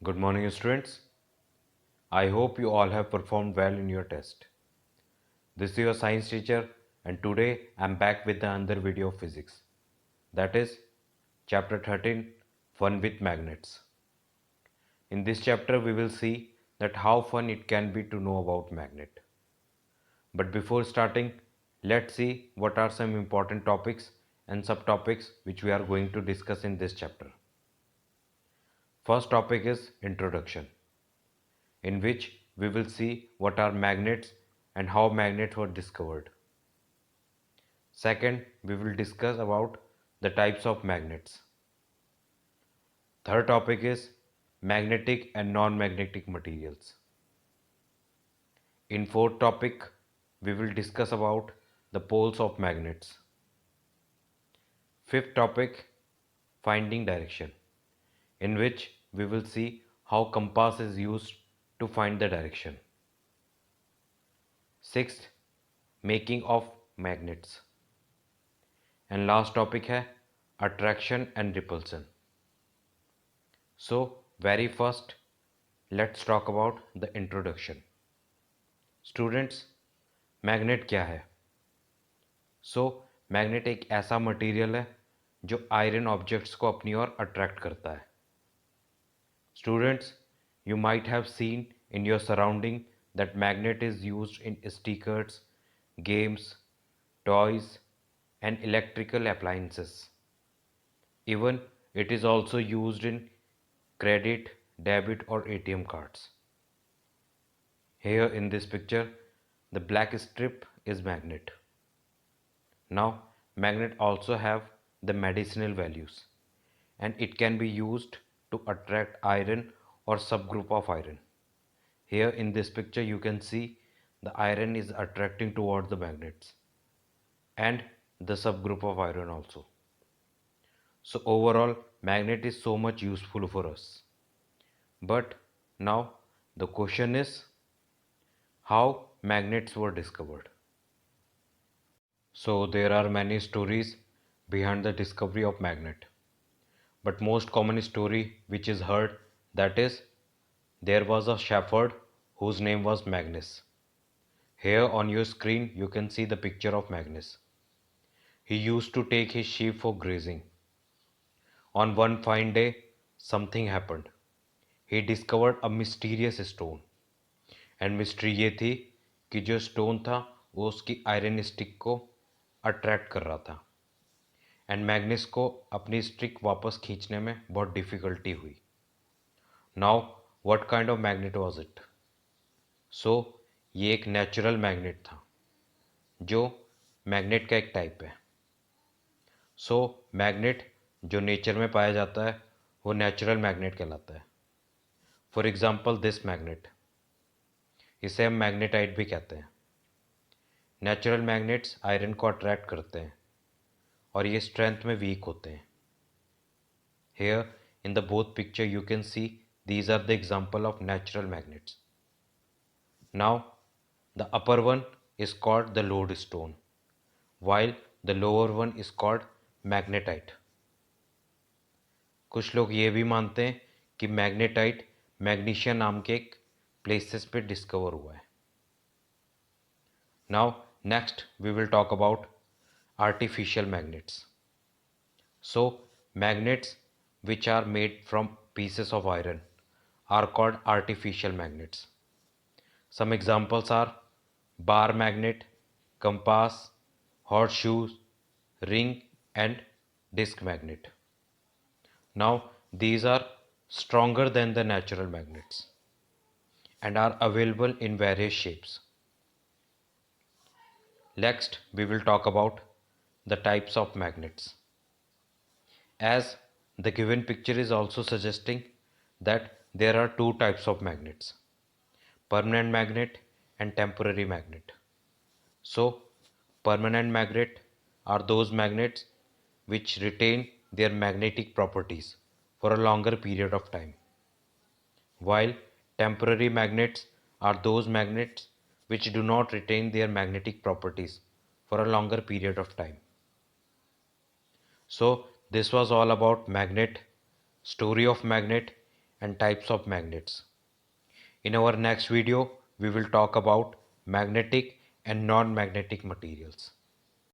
Good morning, students. I hope you all have performed well in your test. This is your science teacher, and today I'm back with another video of physics. That is chapter 13, Fun with Magnets. In this chapter, we will see that how fun it can be to know about magnet. But before starting, let's see what are some important topics and subtopics which we are going to discuss in this chapter. First topic is introduction, in which we will see what are magnets and how magnets were discovered. Second, we will discuss about the types of magnets. Third topic is magnetic and non-magnetic materials. In fourth topic, we will discuss about the poles of magnets. Fifth topic, finding direction, in which we will see how compass is used to find the direction. Sixth, making of magnets. And last topic है attraction and repulsion. So very first, let's talk about the introduction. Students, magnet क्या है? सो magnet एक ऐसा material है जो iron objects को अपनी ओर attract करता है. Students, you might have seen in your surrounding that magnet is used in stickers, games, toys, and electrical appliances. Even it is also used in credit, debit, or ATM cards. Here in this picture, the black strip is magnet. Now, magnet also have the medicinal values, and it can be used to attract iron or subgroup of iron. Here in this picture, you can see the iron is attracting towards the magnets and the subgroup of iron also. So overall, magnet is so much useful for us. But now the question is how magnets were discovered. So there are many stories behind the discovery of magnet. But most common story which is heard, that is, there was a shepherd whose name was Magnus. Here on your screen you can see the picture of Magnus. He used to take his sheep for grazing. On one fine day, something happened. He discovered a mysterious stone. And mystery ये थी कि जो stone था वो उसकी iron stick को attract कर रहा था एंड मैग्निस को अपनी स्टिक वापस खींचने में बहुत डिफ़िकल्टी हुई. Now what kind of magnet was it? So ये एक नेचुरल मैग्नेट था जो मैग्नेट का एक टाइप है. सो मैग्नेट जो नेचर में पाया जाता है वो नेचुरल मैग्नेट कहलाता है. फॉर एग्जाम्पल दिस मैग्नेट, इसे हम मैग्नेटाइट भी कहते हैं. नेचुरल मैग्नेट्स आयरन को अट्रैक्ट करते हैं और ये स्ट्रेंथ में वीक होते हैं. Here in the both picture you can see these are the example of natural magnets. Now the upper one is called the lodestone while the lower one is called magnetite. कुछ लोग ये भी मानते हैं कि magnetite magnesia नाम के एक प्लेसेस पे डिस्कवर हुआ है. Now next we will talk about artificial magnets. So magnets which are made from pieces of iron are called artificial magnets. Some examples are bar magnet, compass, horseshoes, ring, and disc magnet. Now these are stronger than the natural magnets and are available in various shapes. Next we will talk about the types of magnets. As the given picture is also suggesting that there are two types of magnets, permanent magnet and temporary magnet. So permanent magnet are those magnets which retain their magnetic properties for a longer period of time, while temporary magnets are those magnets which do not retain their magnetic properties for a longer period of time. So this was all about magnet, story of magnet, and types of magnets. In our next video, we will talk about magnetic and non-magnetic materials.